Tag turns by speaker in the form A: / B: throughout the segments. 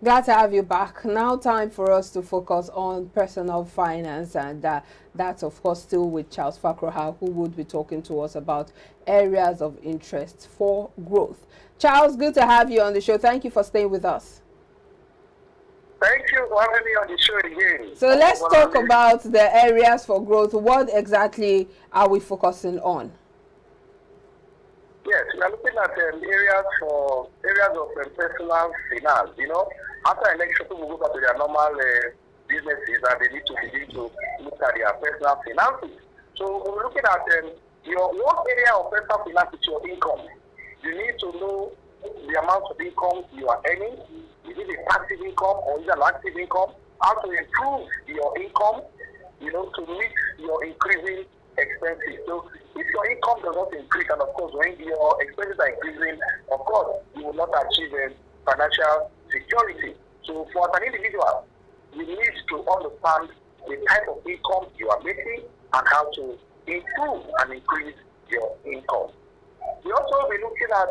A: Glad to have you back. Now time for us to focus on personal finance, and that's of course still with Charles Fakroha, who would be talking to us about areas of interest for growth. Charles, good to have you on the show. Thank you for staying with us.
B: Thank you for having me on the show again.
A: So let's talk about the areas for growth. What exactly are we focusing on?
B: Yes, we are looking at areas of personal finance. You know, after election, people go back to their normal businesses and they need to begin to look at their personal finances. So we're looking at one area of personal finance is your income. You need to know the amount of income you are earning. Is it a passive income or is it an active income? How to improve your income, to meet your increasing expenses. So if your income does not increase, and of course when your expenses are increasing, of course you will not achieve financial security. So for an individual, you need to understand the type of income you are making and how to improve and increase your income. We also be looking at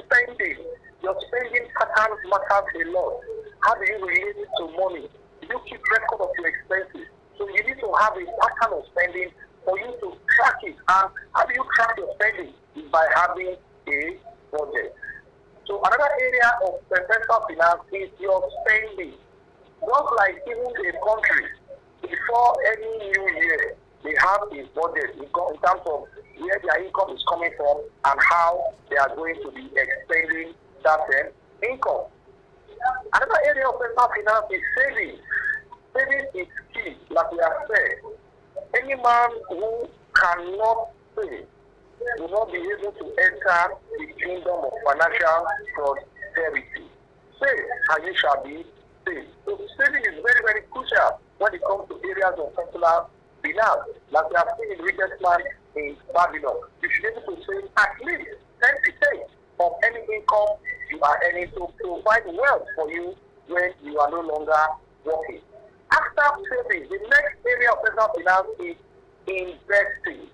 B: spending. Your spending patterns matters a lot. How do you relate it to money? Do you keep record of your expenses? So you need to have a pattern of spending for you to track it. And how do you track your spending? Is by having a budget. So another area of personal finance is your spending. Just like even a country, before any new year, they have a budget in terms of where their income is coming from and how they are going to be expending that income. Another area of personal finance is savings. Savings is key, like we have said. Any man who cannot save will not be able to enter the kingdom of financial prosperity. Save and you shall be saved. So saving is very, very crucial when it comes to areas of personal finance. Like we have seen in the richest man in Babylon, you should be able to save at least 10% of any income you are earning to provide wealth for you when you are no longer working. After saving, the next area of personal finance is investing.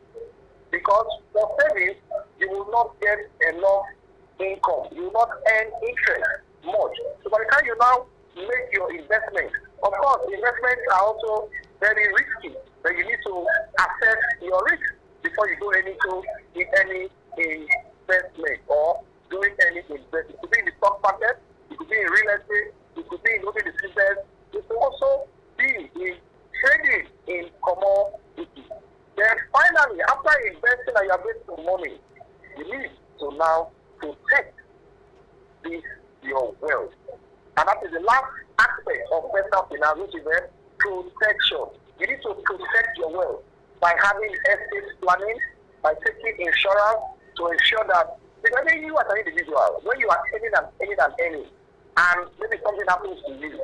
B: Because for savings, you will not get enough income. You will not earn interest much. So by the time you now make your investment, of course, investments are also very risky. But you need to assess your risk before you go into any investment or doing any investment. It could be in the stock market, it could be in real estate, it could be in the business, it could also be in trading in commodities. Then finally, after investing and you are getting some money, you need to now protect your wealth. And that is the last aspect of personal finance, which is protection. You need to protect your wealth by having estate planning, by taking insurance to ensure that, because you as an individual, when you are earning, and maybe something happens to you,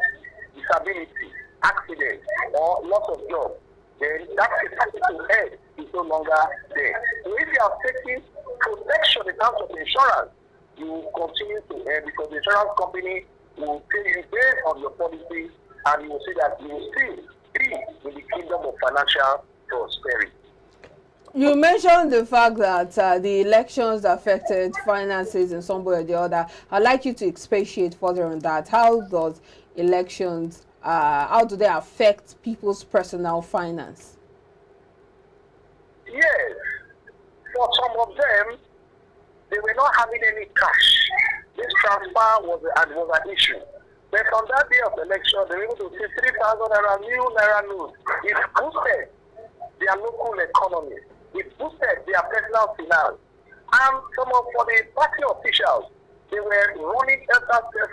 B: disability, accident, or loss of job, then that capacity to earn is no longer there. So if you are taking protection in terms of insurance, you will continue to earn because the insurance company will pay you based on your policies, and you will see that you will still be in the kingdom of financial prosperity.
A: You mentioned the fact that the elections affected finances in some way or the other. I'd like you to expatiate further on that. How does elections, how do they affect people's personal finance?
B: Yes. For some of them, they were not having any cash. This transfer was an issue. But on that day of election, they were able to see 3,000 naira new naira notes. It boosted their local economy. It boosted their personal finance. And for the party officials, they were running after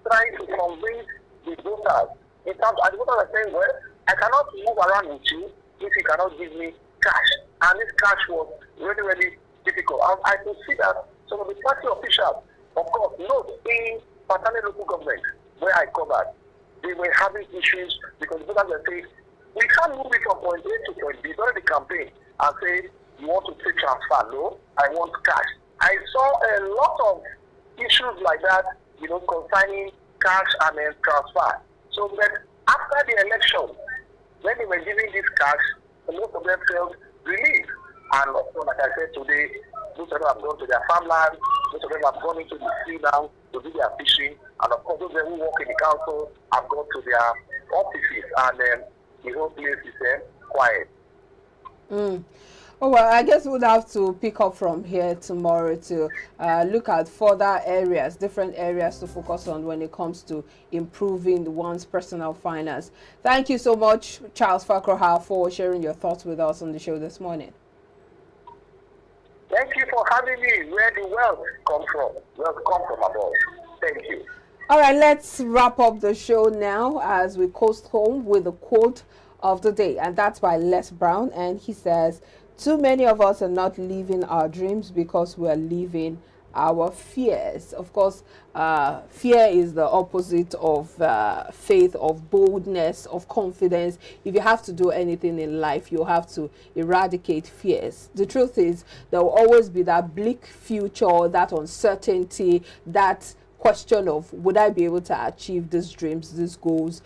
B: trying to convince the voters. In terms of the voters are saying, well, I cannot move around with you if you cannot give me cash. And this cash was really, really difficult. And I could see that some of the party officials, of course, not in Patani local government, where I covered, they were having issues because the voters were saying, we can't move it from point A to point B during the campaign and say, you want to take transfer? No, I want cash. I saw a lot of issues like that, concerning cash and then transfer. So that after the election, when they were giving this cash, most of them felt relief. And of course, like I said today, most of them have gone to their farmland, Most of them have gone into the sea now to do their fishing. And of course, those who work in the council have gone to their offices, and the whole place is quiet.
A: Oh, well, I guess we'll have to pick up from here tomorrow to look at further areas, different areas to focus on when it comes to improving one's personal finance. Thank you so much, Charles Fakroha, for sharing your thoughts with us on the show this morning.
B: Thank you for having me. Where the wealth comes from? Wealth comes from above. Thank you.
A: All right, let's wrap up the show now as we coast home with the quote of the day, and that's by Les Brown, and he says, "Too many of us are not living our dreams because we are living our fears." Of course, fear is the opposite of faith, of boldness, of confidence. If you have to do anything in life, you have to eradicate fears. The truth is, there will always be that bleak future, that uncertainty, that question of, would I be able to achieve these dreams, these goals?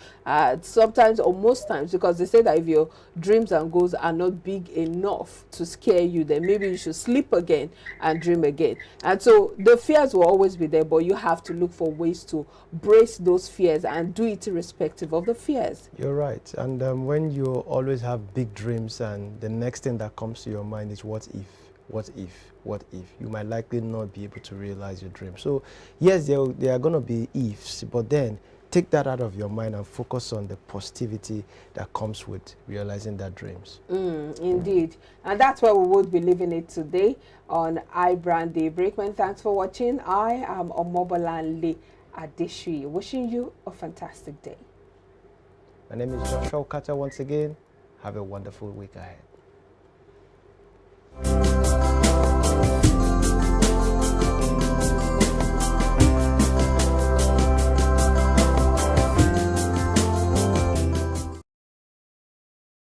A: Sometimes, or most times, because they say that if your dreams and goals are not big enough to scare you, then maybe you should sleep again and dream again. And so the fears will always be there, but you have to look for ways to brace those fears and do it irrespective of the fears.
C: You're right. And when you always have big dreams and the next thing that comes to your mind is what if? What if? What if? You might likely not be able to realize your dream. So yes, there are going to be ifs, but then take that out of your mind and focus on the positivity that comes with realizing that dreams.
A: Indeed. And that's where we would be leaving it today on iBrand Daybreak. Thanks for watching. I am Omobolanle Adeshui, wishing you a fantastic day.
C: My name is Joshua Okata once again. Have a wonderful week ahead.